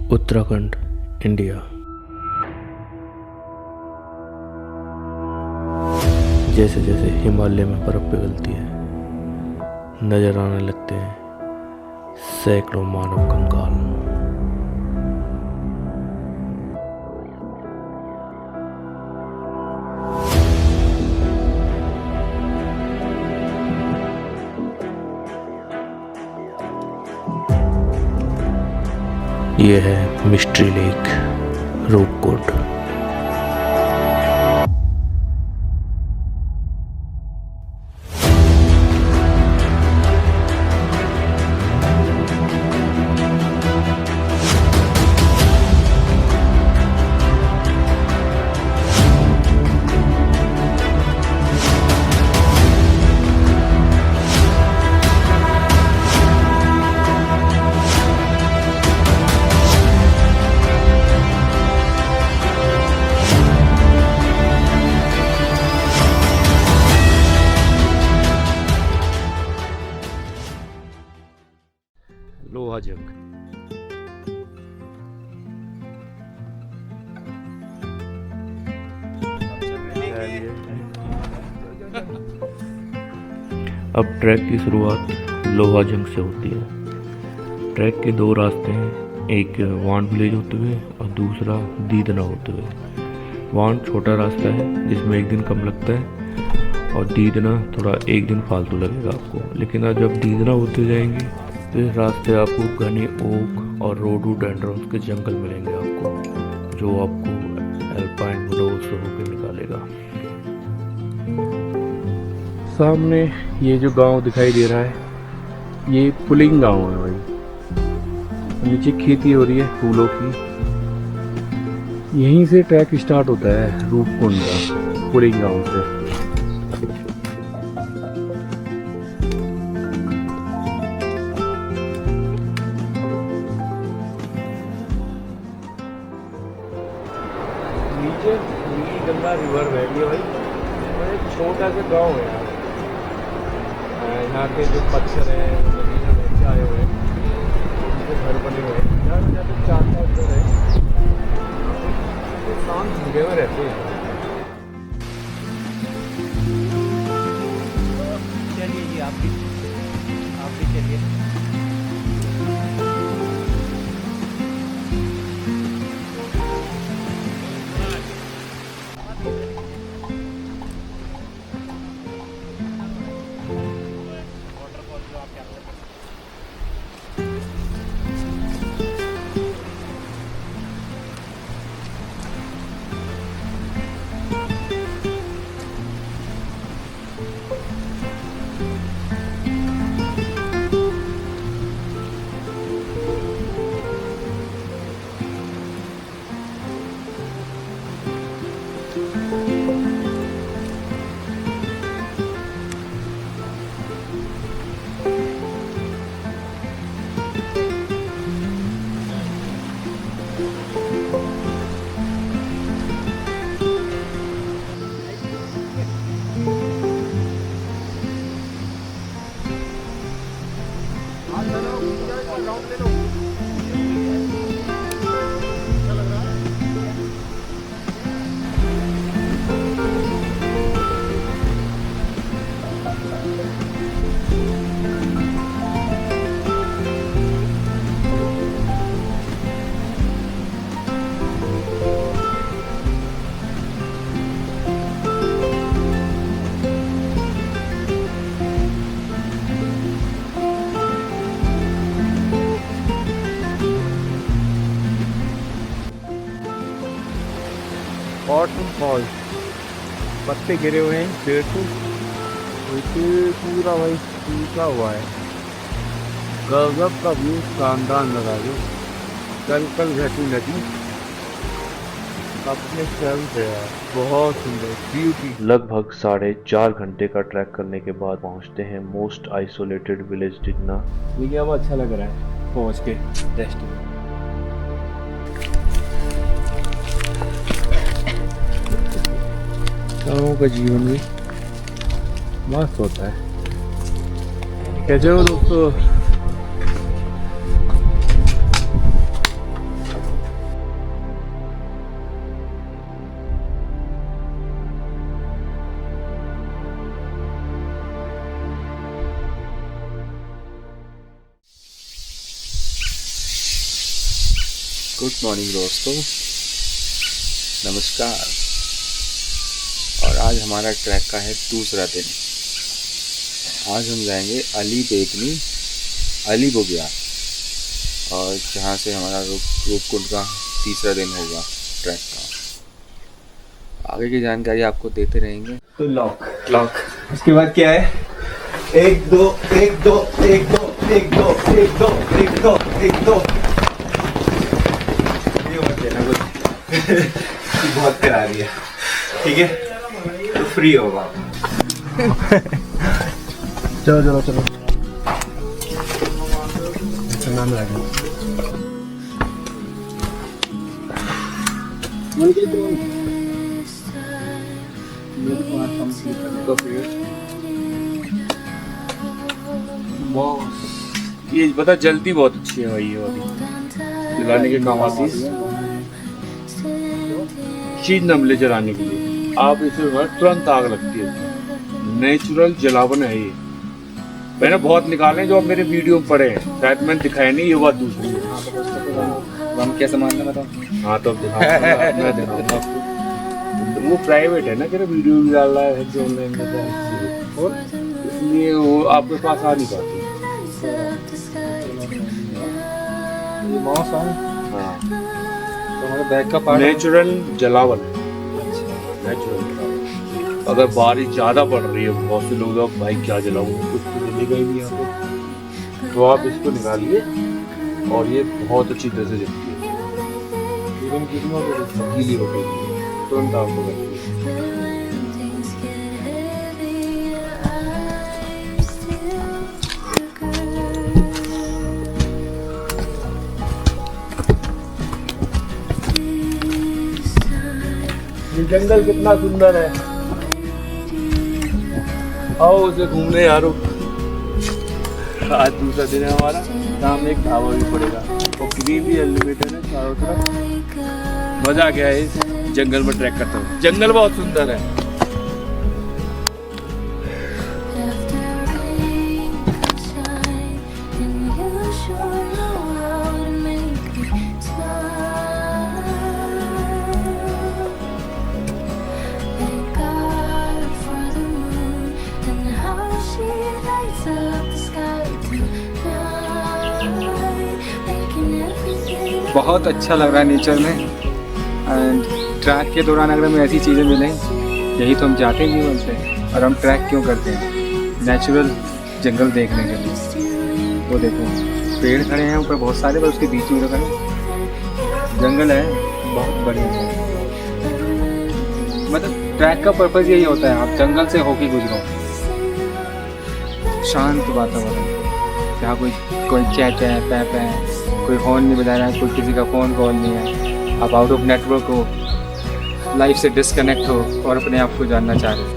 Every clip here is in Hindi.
उत्तराखंड, इंडिया। जैसे जैसे हिमालय में बर्फ पिघलती है, नजर आने लगते हैं सैकड़ों मानव कंकाल। ये है मिस्ट्री लेक, रूपकुंड। लोहा जंग। अब ट्रैक की शुरुआत लोहा जंग से होती है। ट्रैक के दो रास्ते हैं, एक वांड विलेज होते हुए और दूसरा दीदना होते हुए। वांड छोटा रास्ता है जिसमें एक दिन कम लगता है और दीदना थोड़ा एक दिन फालतू लगेगा आपको। लेकिन आज जब दीदना होते जाएंगे तो इस रास्ते आपको घने ओक और रोडोडेंड्रॉन्स के जंगल मिलेंगे आपको, जो आपको एल्पाइन विंडोज से होकर निकालेगा। सामने ये जो गांव दिखाई दे रहा है, ये पुलिंग गांव है भाई। नीचे खेती हो रही है फूलों की। यहीं से ट्रैक स्टार्ट होता है रूपकुंड का, पुलिंग गांव से। नीचे नीली गंगा रिवर बहती है भाई, और एक छोटा सा गांव है यार। यहाँ के जो पत्थर हैं नदी में बह के आए हुए हैं, उनके घर बने हुए हैं। यहाँ पे 4-5 घर हैं, शांत भूखे में रहते हैं। चलिए जी, आप भी चलिए। वाटरफॉल, पत्ते गिरे हुए हैं पेड़ से, पूरा भाई सूखा हुआ है। गजब का व्यू, शानदार लगा जो कल बहती नदी अपने शहर से है, बहुत सुंदर ब्यूटी। लगभग 4.5 घंटे का ट्रैक करने के बाद पहुंचते हैं मोस्ट आइसोलेटेड विलेज डिगना। मुझे अब अच्छा लग रहा है पहुंच के डेस्टिनेशन। गाँव का जीवन भी मस्त होता है। कैसे हो दोस्तों? गुड मॉर्निंग दोस्तों, नमस्कार। और आज हमारा ट्रैक का है दूसरा दिन। आज हम जाएंगे अली बेगनी, अली बुग्याल, और जहाँ से हमारा रूपकुंड का तीसरा दिन होगा ट्रैक का। आगे की जानकारी आपको देते रहेंगे। तो लॉक उसके बाद क्या है? 1 2 1 2 1 2 1 2 1 2 1 2 1 2। ये मत देना कुछ बहुत करा दिया, ठीक है? तो फ्री होगा। चलो नाम लगा ये पता जल्दी बहुत अच्छी है भाई, ये वाली जलाने के काम आती है, चीज न मिले जलाने के लिए। आप इसे तुरंत आग लगती है, नेचुरल जलावन है ये। मैंने बहुत निकाले जो अब मेरे वीडियो में पड़े हैं, शायद मैंने दिखाया नहीं, ये बात दूसरी है। हम कैसे मानना बताओ? हाँ तो मैं दिखाऊंगा आपको। वो प्राइवेट है ना, तेरा वीडियो भी डाल रहा है जो ऑनलाइन में, और इसलिए वो आपके पास आ नहीं पाती। हाँ, तो हमारे बैग का पार्ट नेचुरल जलावन, नेचुरल जलावन। अगर बारिश ज़्यादा पड़ रही है, बहुत से लोग अब भाई क्या जलाऊंगे, कुछ तो जलेगा ही नहीं यहाँ पे, तो आप इसको निकालिए और ये बहुत अच्छी तरह से जलती है। गीली हो गई तुरंत आपको करती है। जंगल कितना सुंदर है, आओ उसे घूमने यारो। आज दूसरा दिन है हमारा, सामने एक ढाबा भी पड़ेगा और ग्रीन भी अनलिमिटेड है चारों तरफ। मजा आ गया है इस जंगल में ट्रैक करते हुए। जंगल बहुत सुंदर है। बहुत अच्छा लग रहा है नेचर में। एंड ट्रैक के दौरान अगर हमें ऐसी चीज़ें मिलें, यही तो हम चाहते हैं जीवन से। और हम ट्रैक क्यों करते हैं? नेचुरल जंगल देखने के लिए। वो देखो पेड़ खड़े हैं ऊपर बहुत सारे, पर उसके बीच में तो जंगल है बहुत बढ़िया। मतलब ट्रैक का पर्पज़ यही होता है, आप जंगल से होके गुजरो, शांत वातावरण, जहाँ कोई चै पै पै, कोई हॉर्न नहीं बजा रहा है, कोई किसी का फ़ोन कॉल नहीं है। आप आउट ऑफ नेटवर्क हो, लाइफ से डिस्कनेक्ट हो और अपने आप को जानना चाह रहे हो।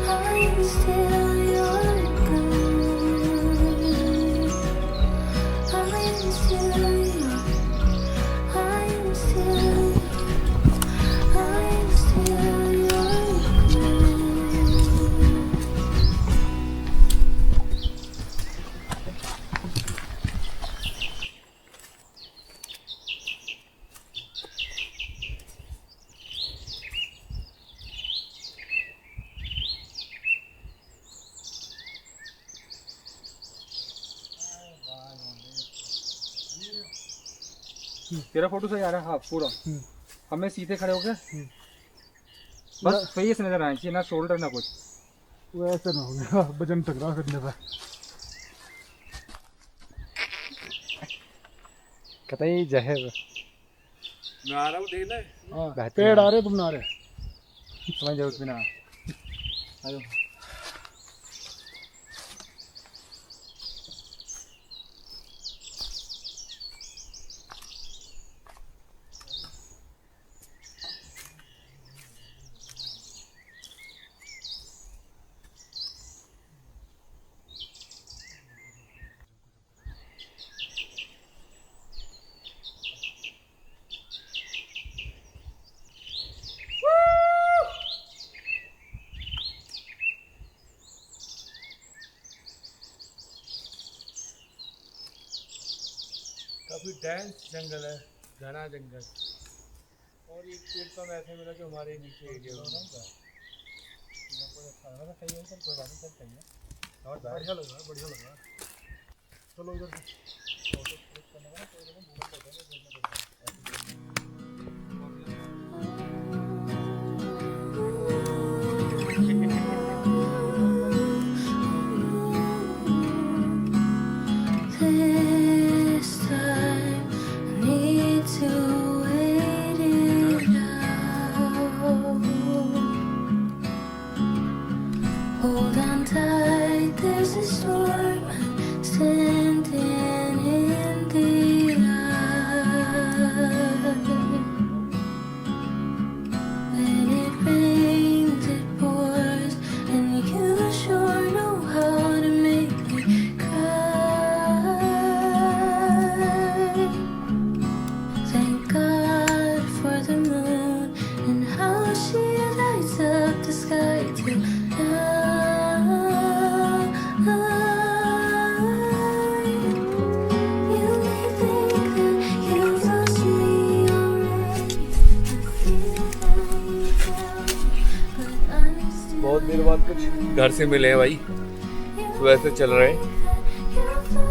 तेरा फोटो सही आ रहा है। हाँ पूरा हमें सीधे खड़े हो गए, बस फेस नजर आना चाहिए, ना शोल्डर ना कुछ। वो ऐसा ना हो गया वजन टकरा करने पर। कतई जहर। मैं आ रहा हूँ, देखना हाँ, पेड़ आ रहे तुम ना आ रहे। समझ जरूरत भी ना। हेलो काफी डेंस जंगल है, घना जंगल। और एक पेड़ तो ऐसे मिला जो हमारे नीचे एरिया में बढ़िया लग रहा है, बढ़िया लग रहा है। चलो इधर This time I need to wait it out. Hold on tight, there's a storm I'm standing in the eye. When it rains, it pours, and you sure know how to make me cry. Thank God for the moon and how she lights up the sky tonight. You may think that you've lost me already. I feel like down, but I'm still बहुत देर बाद कुछ घर से मिले हैं भाई, तो ऐसे चल रहे हैं।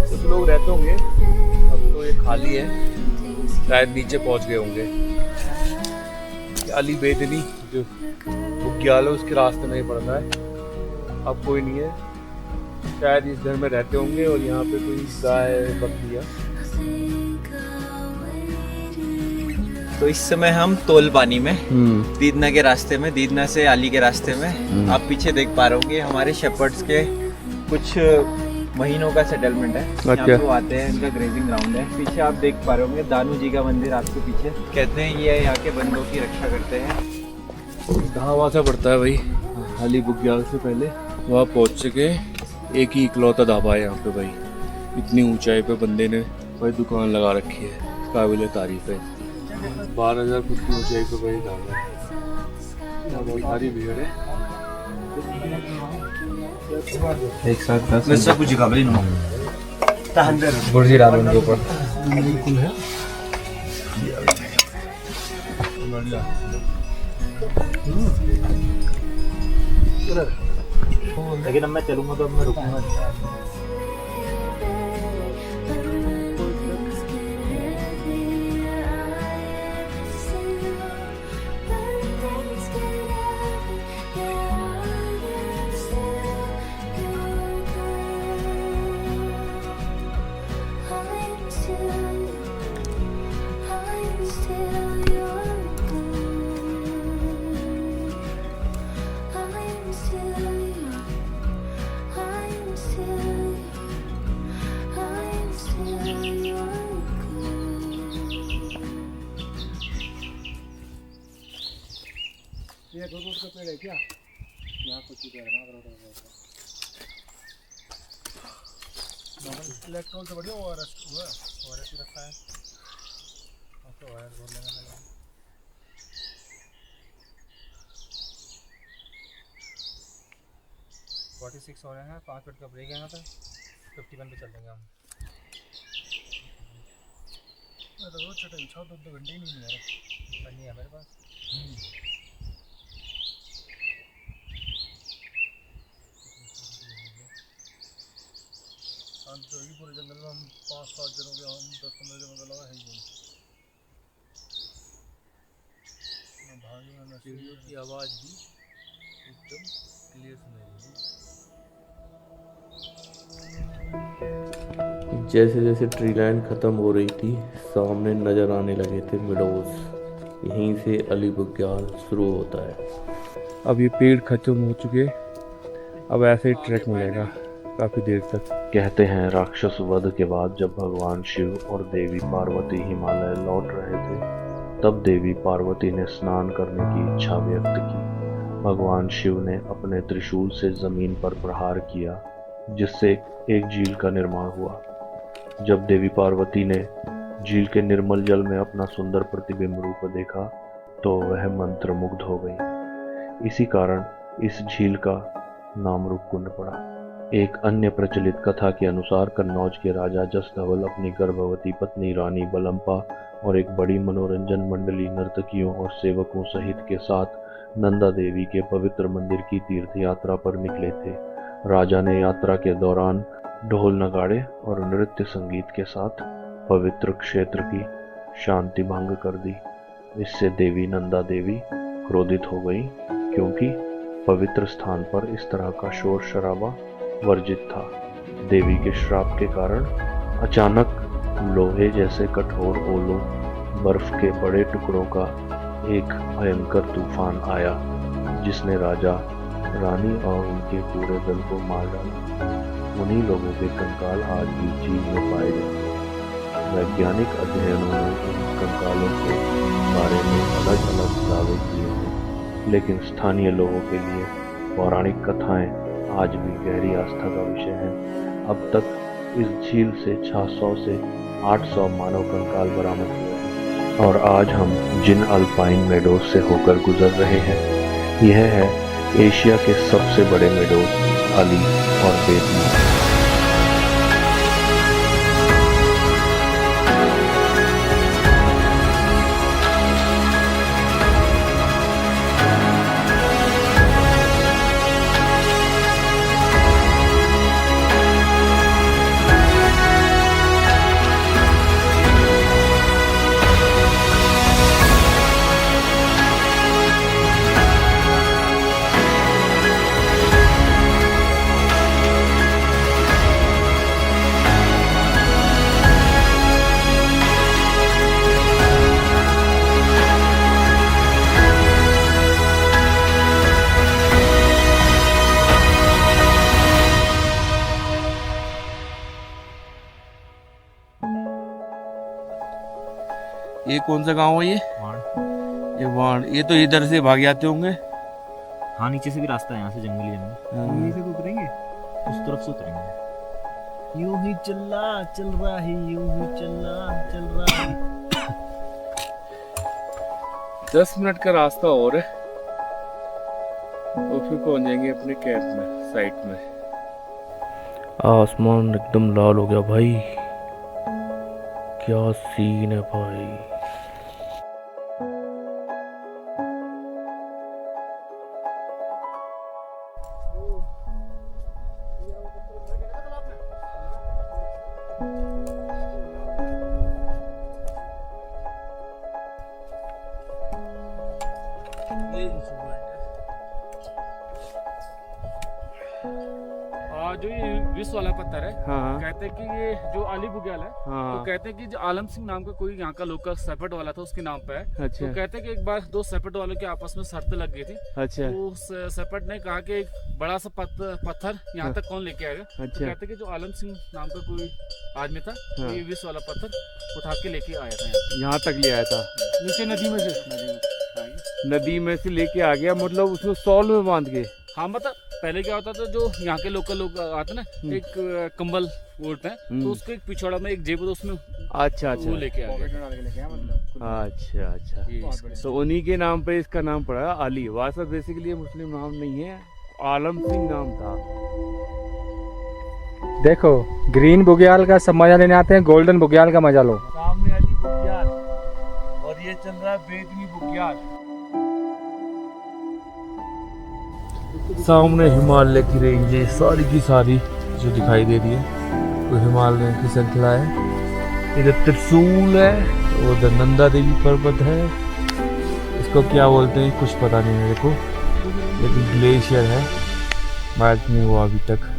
कुछ लोग रहते होंगे, अब तो ये खाली है, शायद नीचे पहुंच गए होंगे। अली बेदनी जो बुग्याल है उसके रास्ते में ही पड़ता है, अब कोई नहीं है, शायद इस घर में रहते होंगे और यहाँ पे कोई गाय बकरियाँ। तो इस समय हम तोल पानी में दीदना के रास्ते में, दीदना से अली के रास्ते में, आप पीछे देख पा रहे होंगे हमारे शेपर्ड्स के कुछ महीनों का सेटलमेंट है। यहाँ पे वो आते हैं, इनका ग्रेजिंग ग्राउंड है। पीछे आप देख पा रहे होंगे दानू जी का मंदिर आपके पीछे, कहते हैं ये यहाँ के बंदों की रक्षा करते हैं। ढाबा सा पड़ता है भाई अली बुग्याल से पहले, वहाँ पहुँच के एक ही इकलौता ढाबा है यहाँ पे भाई। इतनी ऊंचाई पे बंदे ने भाई दुकान लगा रखी है, काबिल तारीफ है। 12,000 फुट की ऊंचाई पे भाई ढाबा है, यहाँ बहुत सारी भीड़ है। एक साथ 10 कुछ काबिल बुर्जी डालो उनके ऊपर। बिल्कुल है। लेकिन अब मैं चलूंगा तो अब मैं रुकूंगा। ये दो रोड का पेड़ है क्या? यहाँ कुछ इधर ना इलेक्ट्रॉन से बढ़िया ओआरएस हुआ, ओआरएस ही रखा है। तो ओआरएस बोल लेना है। 46 हो रहे हैं, 5 मिनट का ब्रेक है यहाँ पे, 51 पे चल देंगे हम। रोज छोटे 6-2 घंटे ही नहीं है नहीं है मेरे पास। तो ही पूरे जंगल में हम 5-7 जनों के, हम 10-15 जनों का लगा है ही चिड़ियों की आवाज़ भी एकदम क्लियर सुनाई देगी। जैसे जैसे ट्री लाइन ख़त्म हो रही थी, सामने नज़र आने लगे थे मिडोज। यहीं से अली बुग्याल शुरू होता है। अब ये पेड़ खत्म हो चुके, अब ऐसे ही ट्रैक मिलेगा काफ़ी देर तक। कहते हैं राक्षस वध के बाद जब भगवान शिव और देवी पार्वती हिमालय लौट रहे थे, तब देवी पार्वती ने स्नान करने की इच्छा व्यक्त की। भगवान शिव ने अपने त्रिशूल से जमीन पर प्रहार किया, जिससे एक झील का निर्माण हुआ। जब देवी पार्वती ने झील के निर्मल जल में अपना सुंदर प्रतिबिंब रूप देखा, तो वह मंत्रमुग्ध हो गई। इसी कारण इस झील का नाम रूपकुंड पड़ा। एक अन्य प्रचलित कथा के अनुसार कन्नौज के राजा जसधवल अपनी गर्भवती पत्नी रानी बलम्पा और एक बड़ी मनोरंजन मंडली नर्तकियों और सेवकों सहित के साथ नंदा देवी के पवित्र मंदिर की तीर्थ यात्रा पर निकले थे। राजा ने यात्रा के दौरान ढोल नगाड़े और नृत्य संगीत के साथ पवित्र क्षेत्र की शांति भंग कर दी। इससे देवी नंदा देवी क्रोधित हो गई, क्योंकि पवित्र स्थान पर इस तरह का शोर शराबा वर्जित था। देवी के श्राप के कारण अचानक लोहे जैसे कठोर ओलों, बर्फ के बड़े टुकड़ों का एक भयंकर तूफान आया, जिसने राजा, रानी और उनके पूरे दल को मार डाला। उन्हीं लोगों के कंकाल आज भी झील में पाए जाते हैं। वैज्ञानिक अध्ययनों में इन कंकालों के बारे में अलग अलग दावे किए हैं, लेकिन स्थानीय लोगों के लिए पौराणिक कथाएं आज भी गहरी आस्था का विषय हैं। अब तक इस झील से 600 से 800 मानव कंकाल बरामद हुए हैं, और आज हम जिन अल्पाइन मेडोज से होकर गुजर रहे हैं, यह है एशिया के सबसे बड़े मेडोज अली और बेतनी। ये कौन सा गांव है ये? ये वाण। ये तो इधर से भाग जाते होंगे। हाँ, नीचे से भी रास्ता है, यहाँ से जंगली जंगल। यहीं से तो उतरेंगे, उस तरफ से उतरेंगे। यूं ही चल रहा है, यूं ही चल रहा है। 10 मिनट का रास्ता और है, और फिर पहुंच जाएंगे अपने कैंप में, साइट में। आसमान एकदम लाल हो गया भाई, क्या सीन है भाई। जो ये विश्व वाला पत्थर है, हाँ कहते हैं कि ये जो अली बुग्याल है, हाँ। तो कहते हैं कि जो आलम सिंह नाम का कोई यहाँ का लोकल सेपट वाला था, उसके नाम पे है। अच्छा। तो कहते हैं कि एक बार 2 सेपट वालों के आपस में शर्त लग गई थी। अच्छा। तो उस सेपट ने कहा कि एक बड़ा सा पत्थर यहाँ तक कौन लेके आएगा। तो अच्छा। कहते हैं कि जो आलम सिंह नाम का कोई आदमी था, हाँ। तो ये विश्व वाला पत्थर उठा के लेके आया था यहाँ तक ले आया था, नीचे नदी में से। नदी में से लेके आ गया, मतलब उसमें सॉल में बांध के। हाँ, मतलब पहले क्या होता था, जो यहाँ के लोकल लोग आते ना, एक कंबल ओढ़ते हैं, तो उसके एक पिछौड़ा में एक जेब होता, उसमें अच्छा वो लेके आ गया। अच्छा अच्छा। तो उन्हीं के नाम पे इसका नाम पड़ा अली। वास्तव बेसिकली मुस्लिम नाम नहीं है, आलम सिंह नाम था। देखो, ग्रीन बुग्याल का सब मजा लेने आते हैं, गोल्डन बुग्याल का मजा लो। सामने अली बुग्याल और ये चल रहा है बेतनी बुग्याल। सामने हिमालय की रेंज है, सारी की सारी जो दिखाई दे रही है वो हिमालय की श्रृंखला है। इधर त्रिशूल है, उधर नंदा देवी पर्वत है, इसको क्या बोलते हैं कुछ पता नहीं मेरे को, लेकिन ग्लेशियर है, मैच नहीं हुआ अभी तक।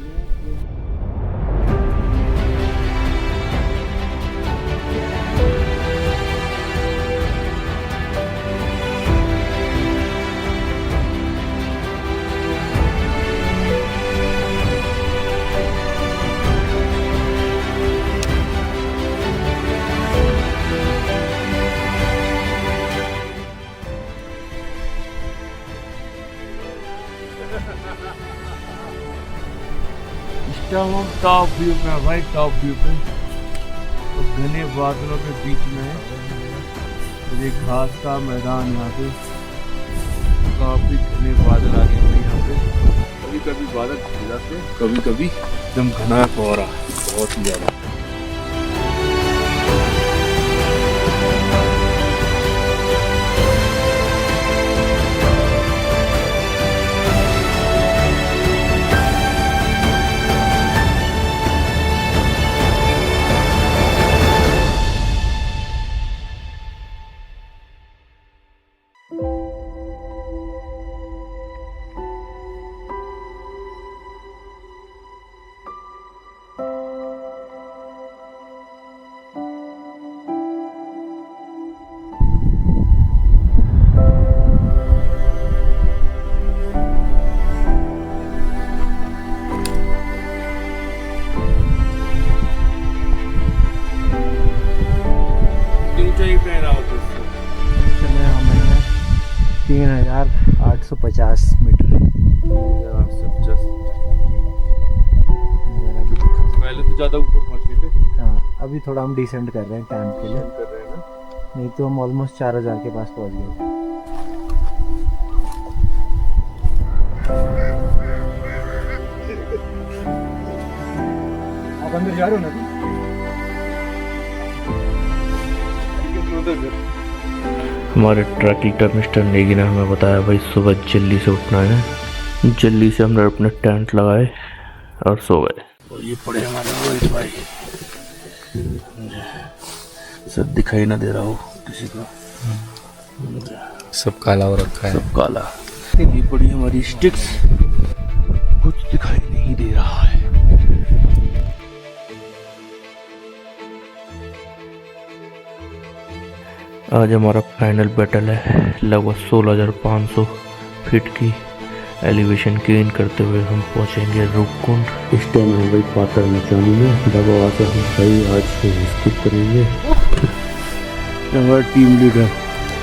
हम टॉप व्यू पे भाई, टॉप व्यू पे, तो घने बादलों के बीच में है, और एक घास का मैदान। यहाँ पे काफी घने बादल आ गए हैं यहाँ पे, अभी कभी बादल छा जाते हैं, कभी कभी एकदम घना कोहरा, बहुत ही ज़्यादा। ऊंचाई पे रहा हो तो 3850 मीटर है। पहले तो ज़्यादा ऊपर पहुंच गए थे। हाँ, अभी थोड़ा हम डिसेंड कर रहे हैं टाइम के लिए, कर रहे हैं ना। नहीं तो हम ऑलमोस्ट 4000 के पास पहुंच गए थे। आप अंदर जा रहे हो ना? हमारे ट्रैक लीडर मिस्टर नेगी ने हमें बताया भाई सुबह जल्दी से उठना है। जल्दी से हमने अपने टेंट लगाए और सो गए। और ये पड़े हमारे रोहित भाई, सब दिखाई ना दे रहा हो किसी को, सब काला हो रखा है। सब काला। ये पड़ी हमारी स्टिक्स, कुछ दिखाई नहीं दे रहा है। आज हमारा फाइनल बैटल है। लगभग 16,500 फीट की एलिवेशन गेन करते हुए हम पहुंचेंगे रूपकुंड। इस टाइम हम भाई पातर मचानी में दबा से हम भाई आज स्किप करेंगे। हमारा टीम लीडर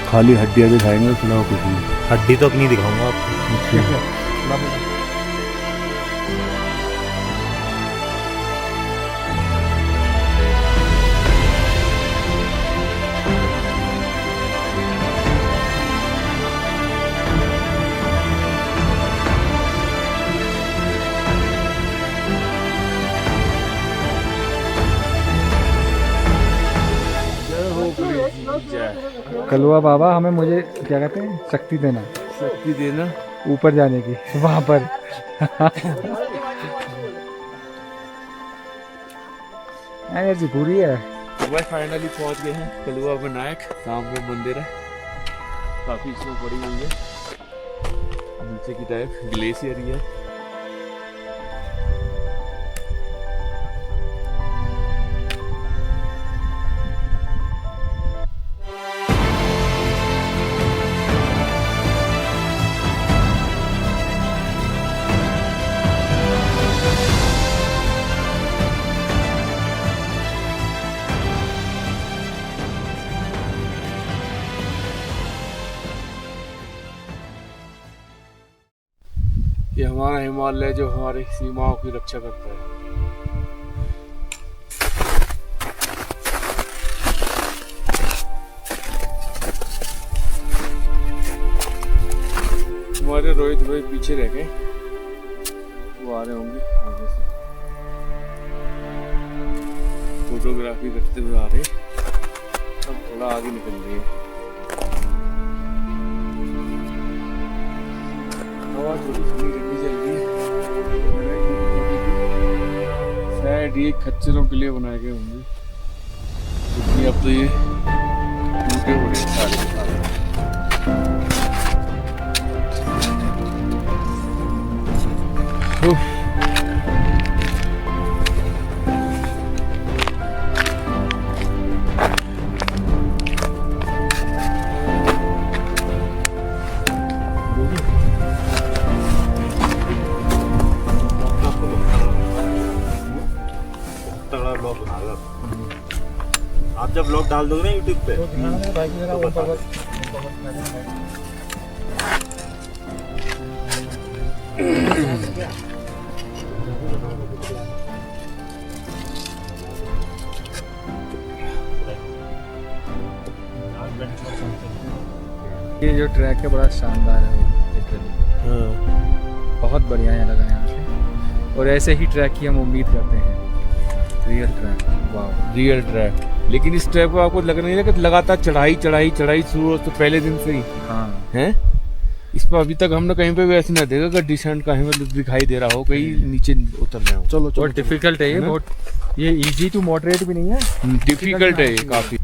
खाली हड्डियाँ दिखाएंगे, खिलाओ कुछ नहीं। हड्डी तो अपनी दिखाऊंगा आपको। कलवा बाबा हमें मुझे क्या कहते हैं, शक्ति देना, शक्ति देना ऊपर जाने की, वहाँ पर। एनर्जी पूरी है। भाई फाइनली पहुंच गए हैं कलुआ विनायक। सामने मंदिर है, काफी स्नो पड़ी हुई है, नीचे की टाइप ग्लेशियर ही है। ये हमारा हिमालय जो हमारी सीमाओं की रक्षा करता है। हमारे रोहित भाई पीछे रह गए, वो आ रहे होंगे आगे से, फोटोग्राफी करते हुए आ रहे। अब थोड़ा आगे निकल रही है। हवा थोड़ी ठंडी ठंडी चल रही है। शायद ये खच्चरों के लिए बनाए गए होंगे, क्योंकि अब तो ये टूटे हुए सारे के सारे। आप जब ब्लॉग डाल दोगे ना यूट्यूब पे, ये जो ट्रैक है बड़ा शानदार है, लिटरली बहुत बढ़िया है लगा यहाँ से, और ऐसे ही ट्रैक की हम उम्मीद करते हैं। रियल ट्रैक, वाह रियल ट्रैक। लेकिन इस ट्रैक पर आपको लग नहीं है कि लगातार चढ़ाई चढ़ाई चढ़ाई शुरू हो तो पहले दिन से ही हाँ। है। इस पर अभी तक हमने कहीं पे भी ऐसे ना देखा कि डिसेंट कहीं मतलब दिखाई दे रहा हो, कहीं नीचे उतर रहे हो। चलो बहुत डिफिकल्ट है ये, बहुत ये इजी टू मॉडरेट भी नहीं है, डिफिकल्ट है ये काफी।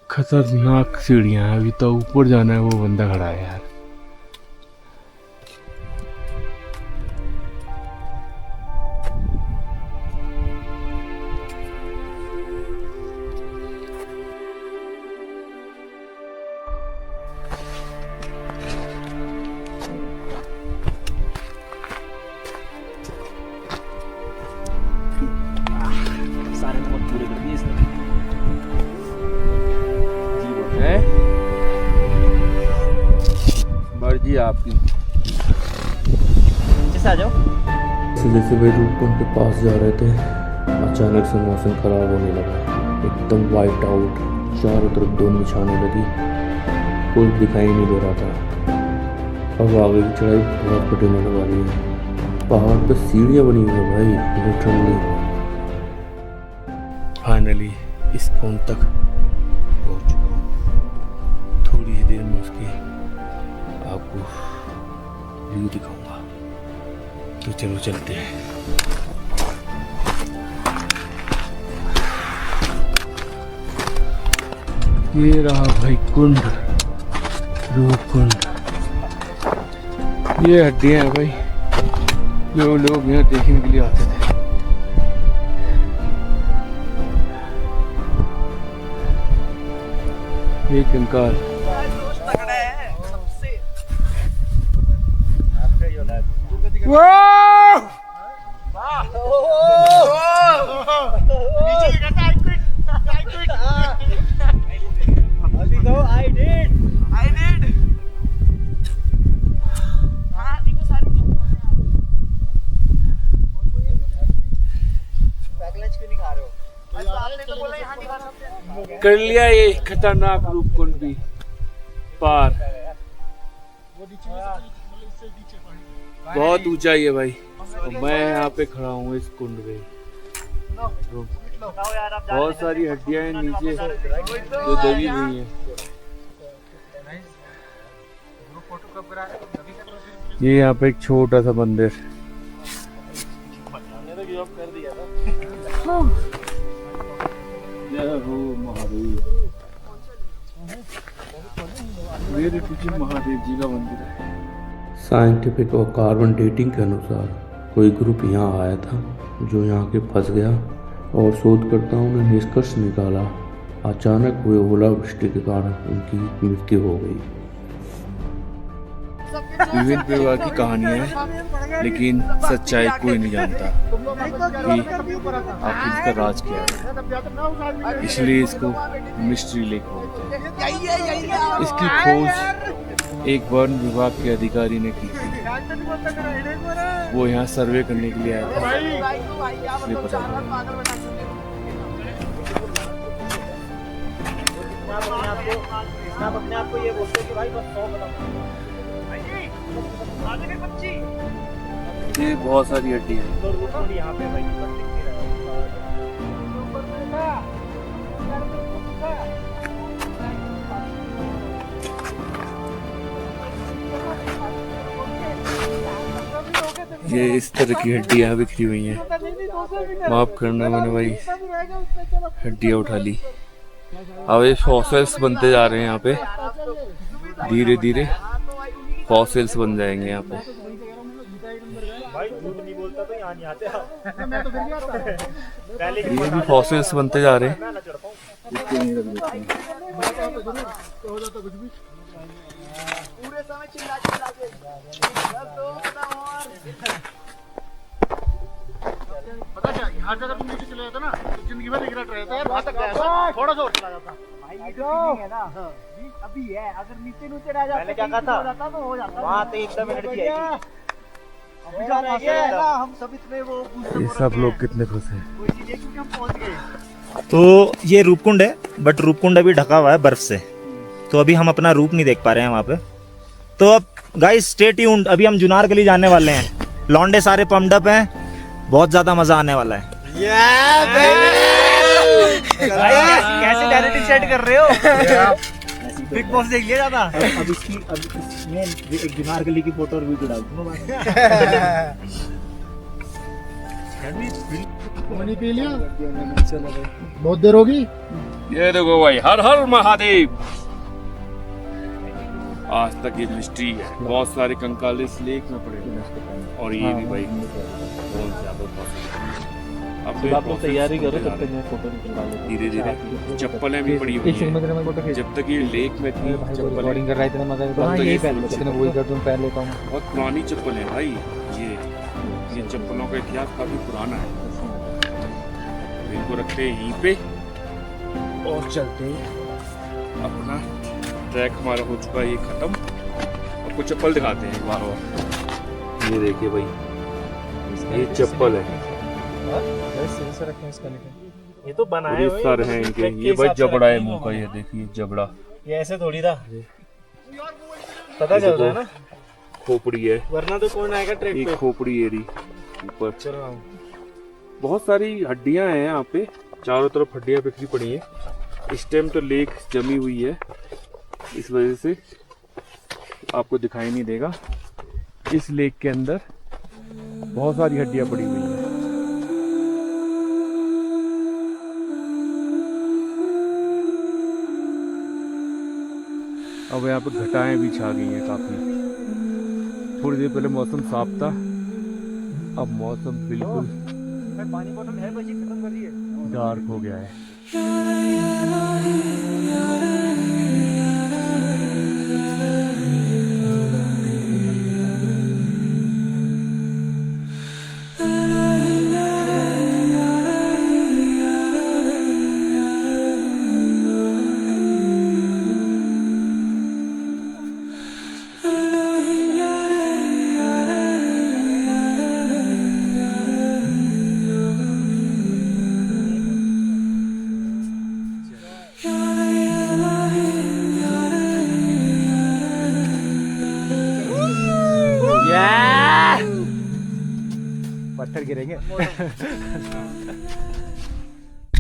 खतरनाक सीढ़ियां हैं, अभी तो ऊपर जाना है, वो बंदा खड़ा है यार। सारे नंबर पूरे कर दिए इसने। है मर्जी आपकी। नीचे से आ जाओ। जैसे भाई रूपकुंड के पास जा रहे थे, अचानक से मौसम खराब होने लगा, एकदम वाइट आउट, चारों तरफ धुंध छाने लगी, कुछ दिखाई नहीं दे रहा था। अब आगे की चढ़ाई बहुत कठिन होने वाली है, पहाड़ पे सीढ़ियाँ बनी हुई है भाई, लिटरली। फाइनली इस पॉइंट तक पहुँच चुका हूँ, थोड़ी ही देर में उसकी आपको व्यू दिखाऊंगा, तो चलो चलते हैं। ये रहा भाई कुंड, रूपकुंड। ये हड्डियां हैं भाई, जो लोग यहाँ देखने के लिए आते थे। ये कंकाल कर लिया ये खतरनाक रूपकुंड भी पार। बहुत ऊंचाई है भाई, और मैं यहाँ पे खड़ा हूँ इस कुंड पे। बहुत सारी हड्डियां हैं नीचे जो दबी हुई हैं। ये यहाँ पे एक छोटा सा मंदिर, मेरे पीछे महादेव जी का मंदिर है। साइंटिफिक और कार्बन डेटिंग के अनुसार कोई ग्रुप यहाँ आया था जो यहाँ के फंस गया, और शोधकर्ताओं ने निष्कर्ष निकाला अचानक हुए ओलावृष्टि के कारण उनकी मृत्यु हो गई। विभिन्न प्रकार की कहानियां हैं, लेकिन सच्चाई कोई नहीं जानता कि आखिर इसका राज क्या है, इसलिए इसको मिस्ट्री लेक बोलते हैं। इसकी खोज एक वन विभाग के अधिकारी ने की थी, वो यहाँ सर्वे करने के लिए आया था, इसलिए पता लगा। अपने आप को ये बोलते कि भाई बस 100 बताओ। ये बहुत सारी हड्डी है। तो यहाँ पे भाई ये इस तरह की हड्डियां बिखरी हुई हैं। माफ करना, मैंने भाई हड्डियां उठा ली। अब ये फॉसिल्स बनते जा रहे हैं यहाँ पे, धीरे धीरे फॉसिल्स बन जाएंगे यहाँ पे। ये भी फॉसिल्स बनते जा रहे हैं। पता क्या, यहाँ से अगर तुम नीचे चले जाते ना तो जिंदगी में रिग्रेट रहता है, वहाँ तक गया थोड़ा सा और चला जाता भाई। ये जो है ना अभी है, अगर नीचे नीचे रह जाता, मैंने क्या कहा था तो हो जाता, वहाँ तो एकदम एनर्जी आएगी। हम सब इतने वो ये सब लोग कितने खुश हैं। क्योंकि हम पहुंच गए। तो ये रूपकुंड है, बट रूपकुंड अभी ढका हुआ है बर्फ से, तो अभी हम अपना रूप नहीं देख पा रहे हैं वहाँ पे। तो अब गाइस स्टे ट्यून्ड, अभी हम जुनार गली जाने वाले हैं। लौंडे सारे पम्प्ड अप हैं, बहुत ज्यादा मजा आने वाला है। कैसे डायरेक्टिंग सेट कर रहे हो? बिग बॉस देख लिया ज्यादा। अब इसमें एक जुनार गली की फोटो और वीडियो डाल दूंगा। पानी पी लिया? बहुत देर होगी। ये देखो भाई, हर हर महादेव। आज तक ये मिस्ट्री है, बहुत सारे कंकाल इस लेक में पड़े हैं और ये भी भाई बहुत ज्यादा। अब आप लोग तैयारी करो, तब तक मैं फोटो निकलवा लेता हूं। धीरे धीरे चप्पलें भी पड़ी हुई हैं। जब तक ये लेक में थी चप्पलें कर रहे थे मगर यही पहन वही कर दूं पहन लेता हूँ। बहुत पुरानी चप्पल है भाई। ये चप्पलों का इतिहास काफी पुराना है। इनको रखते हैं यहीं पे और चलते हैं। अपना ट्रैक हमारा हो चुका है ये खत्म। आपको चप्पल दिखाते हैं एक बार और। ये देखिए भाई, ये चप्पल है। ये तो बनाए ये सर हैं इनके। ये भाई जबड़ा है मुंह का, ये देखिए जबड़ा। ये ऐसे थोड़ी था, पता चल रहा है ना। खोपड़ी है, वरना तो कौन आएगा ट्रैक ये पे। खोपड़ी एरी ऊपर। चल रहा हूँ। बहुत सारी हड्डियां हैं यहाँ पे, चारों तरफ हड्डियां बिखरी पड़ी हैं। इस टाइम तो लेक जमी हुई है, इस वजह से आपको दिखाई नहीं देगा। इस लेक के अंदर बहुत सारी हड्डियां पड़ी हुई हैं। अब यहाँ पे घटाएं भी छा गई हैं काफी। थोड़ी देर पहले मौसम साफ था, अब मौसम बिल्कुल पानी बोतल है, बची खत्म कर दिए। डार्क हो गया है। पत्थर गिरेंगे।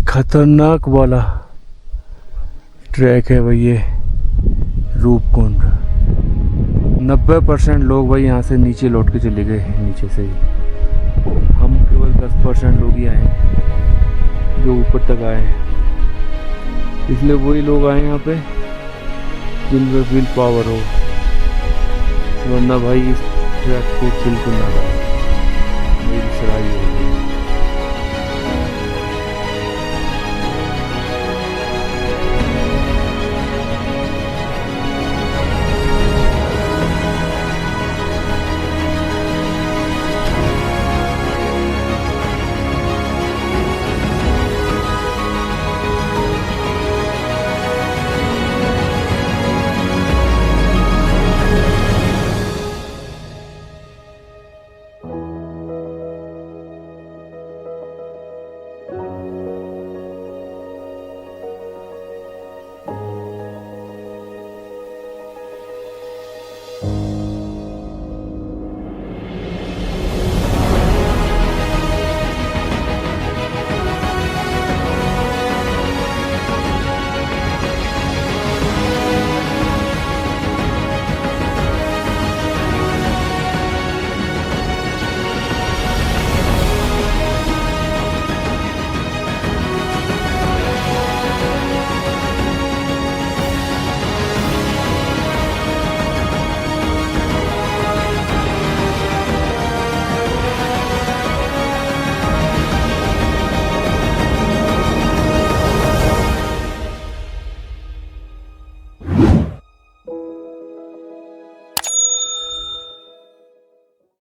खतरनाक वाला ट्रैक है भाई ये रूपकुंड। 90% लोग भाई यहाँ से नीचे लौट के चले गए, नीचे से ही। हम केवल 10% लोग ही आए हैं जो ऊपर तक आए हैं। इसलिए वही लोग आए यहाँ पे जिनमें विल पावर हो, वरना भाई इस ट्रैक को बिल्कुल ना जाए। मेरी सराही हो गई।